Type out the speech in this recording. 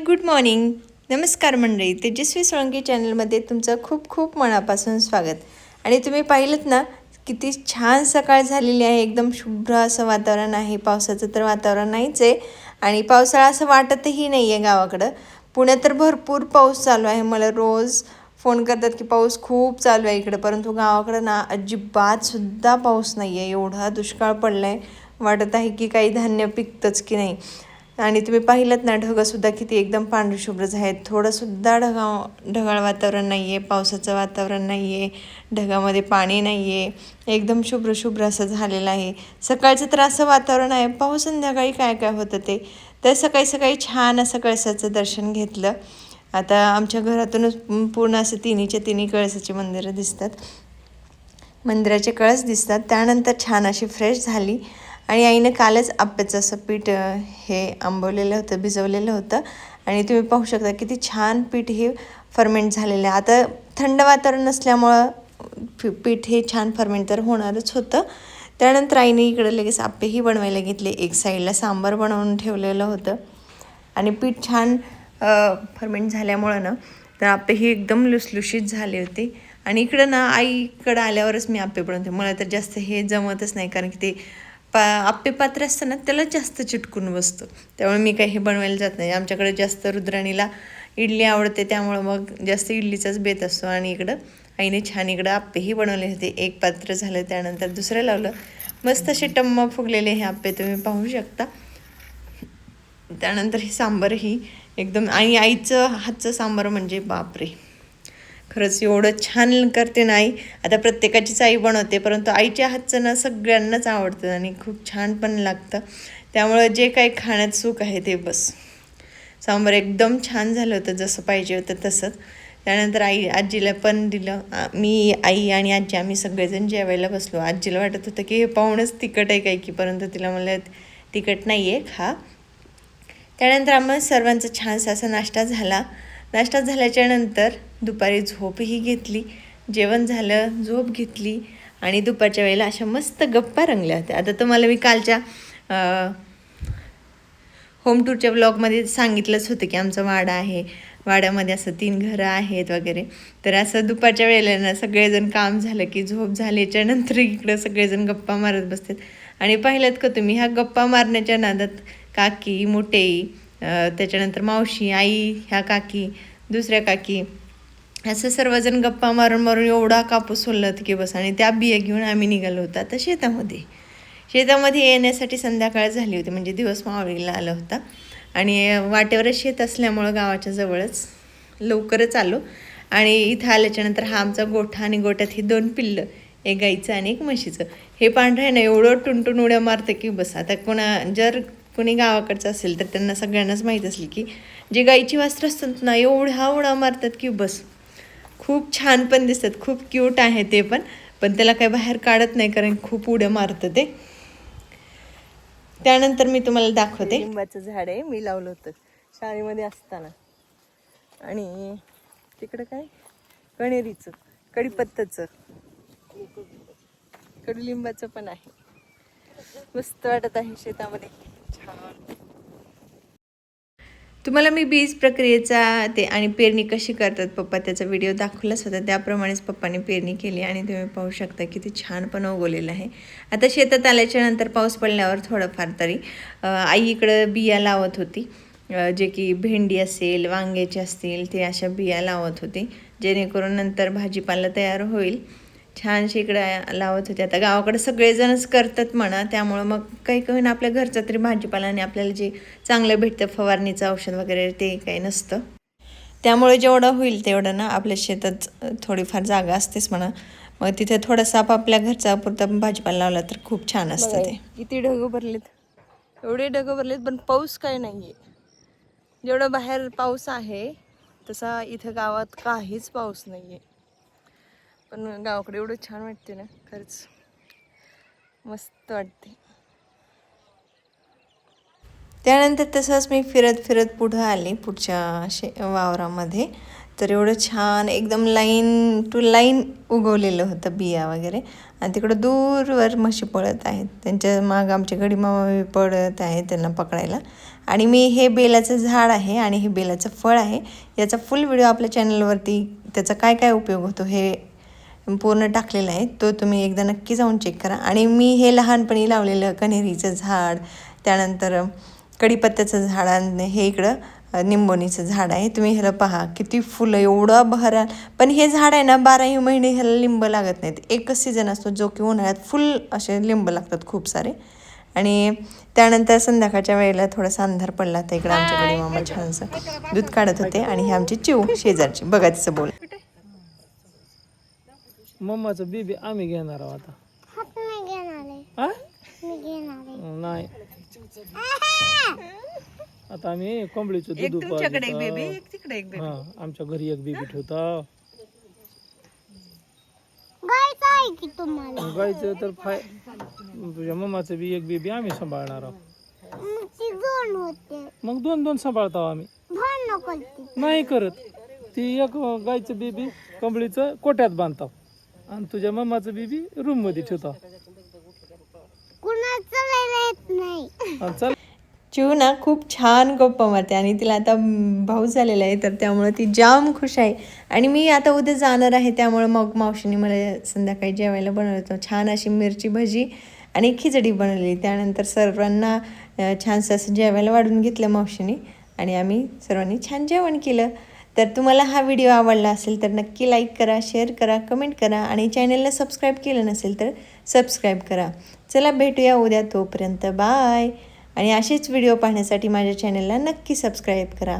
Good morning. नमस्कार मंडळी, तेजस्वी सोळंकी चॅनलमध्ये तुमचं खूप खूप मनापासून स्वागत. आणि तुम्ही पाहिलंत ना, किती छान सकाळ झालेली आहे. एकदम शुभ्र असं वातावरण आहे. पावसाचं तर वातावरण नाहीच आहे आणि पावसाळा असं वाटतही नाही आहे गावाकडं. पुण्यात तर भरपूर पाऊस चालू आहे. मला रोज फोन करतात की पाऊस खूप चालू आहे इकडं, परंतु गावाकडं ना अजिबातसुद्धा पाऊस नाही आहे. एवढा दुष्काळ पडला आहे, वाटत आहे की काही धान्य पिकतंच की नाही. आणि तुम्ही पाहिलंत ना, ढगंसुद्धा किती एकदम पांढरशुभ्रच आहेत. थोडंसुद्धा ढगाळ वातावरण नाही आहे, पावसाचं वातावरण नाही आहे, ढगामध्ये पाणी नाही आहे. एकदम शुभ्र शुभ्र असं झालेलं आहे. सकाळचं तर असं वातावरण आहे. पाऊस संध्याकाळी काय काय होतं ते. तर सकाळी सकाळी छान असं कळसाचं दर्शन घेतलं. आता आमच्या घरातूनच पूर्ण असं तिन्ही कळसाची मंदिरं दिसतात, मंदिराचे कळस दिसतात. त्यानंतर छान अशी फ्रेश झाली आणि आईनं कालच आप्याचं असं पीठ हे आंबवलेलं होतं, भिजवलेलं होतं. आणि तुम्ही पाहू शकता किती छान पीठ हे फर्मेंट झालेलं आहे. आता थंड वातावरण नसल्यामुळं पीठ हे छान फर्मेंट तर होणारच होतं. त्यानंतर आईने इकडं लगेच आप्पेही बनवायला घेतले. एक साईडला सांबार बनवून ठेवलेलं होतं आणि पीठ छान फर्मेंट झाल्यामुळं ना, तर आप्पे ही एकदम लुसलुशीत झाले होते. आणि इकडं ना, आईकडं आल्यावरच मी आप्पे बनवते. मला तर जास्त हे जमतच नाही, कारण की ते आप्पे पात्र असतं ना, त्याला जास्त चिटकून बसतं. त्यामुळे मी काही हे बनवायला जात नाही. आमच्याकडे जास्त रुद्राणीला इडली आवडते, त्यामुळं मग जास्त इडलीचाच बेत असतो. आणि इकडं आईने छान इकडं आप्पेही बनवले होते. एक पात्र झालं, त्यानंतर दुसरं लावलं. मस्त असे टम्म फुगलेले हे आप्पे तुम्ही पाहू शकता. त्यानंतर हे सांबारही एकदम, आणि आईचं हातचं सांबार म्हणजे बापरे, खरंच एवढं छान करते ना आई. आता प्रत्येकाचीच आई बनवते, परंतु आईच्या हातचं ना सगळ्यांनाच आवडतं आणि खूप छान पण लागतं. त्यामुळं जे काही खाण्यात सुख आहे ते बस. सांबार एकदम छान झालं होतं, जसं पाहिजे होतं तसंच. त्यानंतर आजीला पण दिलं. मी, आई आणि आजी आम्ही सगळेजण जेवायला बसलो. आजीला वाटत होतं की हे पाहूनच तिखट आहे काय की, परंतु तिला म्हणलं तिखट नाही आहे, खा. त्यानंतर आम्हाला सर्वांचा छानसा असा नाश्ता झाला. नाश्ता झाल्याच्यानंतर दुपारी झोपही घेतली. जेवण झालं, झोप घेतली आणि दुपारच्या वेळेला अशा मस्त गप्पा रंगल्या होत्या. आता तुम्हाला मी कालच्या होम टूरच्या ब्लॉगमध्ये सांगितलंच होतं की आमचा वाडा आहे, वाड्यामध्ये असं 3 घरं आहेत वगैरे. तर असं दुपारच्या वेळेला ना, सगळेजण काम झालं की झोप झाल्याच्यानंतर इकडं सगळेजण गप्पा मारत बसतात. आणि पाहिलं का तुम्ही, ह्या गप्पा मारण्याच्या नादात काकी, मोठेई, त्याच्यानंतर मावशी, आई, ह्या काकी, दुसऱ्या काकी, असं सर्वजण गप्पा मारून मारून एवढा कापूस सोलला की बस. आणि त्या बिया घेऊन आम्ही निघालो होतो आता शेतामध्ये येण्यासाठी संध्याकाळ झाली होती, म्हणजे दिवस मावळीला आला होता. आणि वाटेवरच शेत असल्यामुळं गावाच्या जवळच लवकरच आलो. आणि इथं आल्याच्यानंतर हा आमचा गोठा, आणि गोठ्यात ही 2 पिल्लं, एक गाईचं आणि एक म्हशीचं. हे पांढरं आहे ना, एवढं टुनटुन उड्या मारतं की बस. आता जर कोणी गावाकडचं असेल तर त्यांना सगळ्यांनाच माहीत असली की जे गाईची वासरं असतात ना, एवढ्या उड्या मारतात की बस. खूप छान पण दिसतात, खूप क्यूट आहे ते पण त्याला काही बाहेर काढत नाही, कारण खूप उड्या मारतं ते. त्यानंतर मी तुम्हाला दाखवते. लिंबाचं झाड आहे, मी लावलं होतं शाळेमध्ये असताना. आणि तिकडं काय, कणेरीचं, कडीपत्ताचं, कडुलिंबाचं पण आहे. मस्त वाटत आहे शेतामध्ये, छान. तुम्हाला मी बीज प्रक्रियेचा ते आणि पेरणी कशी करतात पप्पा, त्याचा व्हिडिओ दाखवलाच होता. त्याप्रमाणेच पप्पाने पेरणी केली आणि तुम्ही पाहू शकता किती छान पण उगवलेलं आहे. आता शेतात आल्याच्यानंतर पाऊस पडल्यावर थोडंफार तरी आई इकडं बिया लावत होती, जे की भेंडी असेल, वांग्याचे असतील, ते अशा बिया लावत होती, जेणेकरून नंतर भाजीपाला तयार होईल. छानशी इकडं लावत होते. आता गावाकडे सगळेजणच करतात म्हणा, त्यामुळं मग काही काही ना आपल्या घरचा तरी भाजीपाला, आणि आपल्याला जे चांगलं भेटतं फवारणीचं औषध वगैरे ते काही नसतं. त्यामुळे जेवढं होईल तेवढं ना, आपल्या शेतात थोडीफार जागा असतेच म्हणा, मग तिथे थोडासा आपापल्या घरचा पुरता भाजीपाला लावला तर खूप छान असतं ते. किती ढगं भरलेत, एवढे ढगं भरलेत, पण पाऊस काय नाही आहे. जेवढं बाहेर पाऊस आहे तसा इथं गावात काहीच पाऊस नाही आहे. पण गावाकडे एवढं छान वाटते ना, खरंच मस्त वाटते. त्यानंतर तसंच मी फिरत फिरत पुढं आली पुढच्या वावरामध्ये. तर एवढं छान एकदम लाईन टू लाईन उगवलेलं होतं बिया वगैरे. आणि तिकडं दूरवर म्हशी पळत आहेत, त्यांच्या मागं आमचे गडी मामा पळत आहेत त्यांना पकडायला. आणि मी हे बेलाचं झाड आहे आणि हे बेलाचं फळ आहे, याचा फुल व्हिडिओ आपल्या चॅनलवरती त्याचा काय काय उपयोग होतो हे पूर्ण टाकलेला आहे, तो तुम्ही एकदा नक्की जाऊन चेक करा. आणि मी हे लहानपणी लावलेलं कण्हेरीचं झाड, त्यानंतर कढीपत्त्याचं झाड, आणि हे इकडं निंबोनीचं झाड आहे. तुम्ही ह्याला पहा किती फुलं, एवढं बहरा. पण हे झाड आहे ना 12ही महिने ह्याला लिंब लागत नाहीत, एकच सीझन असतो जो की उन्हाळ्यात फुल असे लिंब लागतात खूप सारे. आणि त्यानंतर संध्याकाळच्या वेळेला थोडासा अंधार पडला तर इकडं आमच्याकडे मामा छानसं दूध काढत होते. आणि हे आमची चिव शेजारची, बघा तिचं बोल. मम्माचं बीबी आम्ही घेणार आहोत नाही आता आम्ही कोंबडीचं दूध हा आमच्या घरी एक बीबी ठेवता. गायचं तर तुझ्या मम्माचं बी एक बीबी आम्ही सांभाळणार आहोत. मग दोन दोन सांभाळतो आम्ही, नाही करत. ती एक गायचं बीबी कोंबडीचं कोट्यात बांधतो आणि तुझ्या मम्माचं बीबी रूम मध्ये ठेवतो. चल चिव ना खूप छान गप्पा मारते आणि तिला आता भाऊ झालेला आहे, तर त्यामुळं ती जाम खुश आहे. आणि मी आता उद्या जाणार आहे, त्यामुळं मग मावशीने मला संध्याकाळी जेवायला बनवलं छान अशी मिरची भजी आणि खिचडी बनवली. त्यानंतर सर्वांना छानसं असं जेवायला वाढून घेतलं मावशीने आणि आम्ही सर्वांनी छान जेवण केलं. तर तुम्हाला हा व्हिडिओ आवडला असेल तर नक्की लाईक करा, शेअर करा, कमेंट करा आणि चॅनलला सबस्क्राईब केलं नसेल तर सबस्क्राईब करा. चला भेटूया उद्या, तोपर्यंत बाय. आणि असेच व्हिडिओ पाहण्यासाठी माझ्या चॅनलला नक्की सबस्क्राईब करा.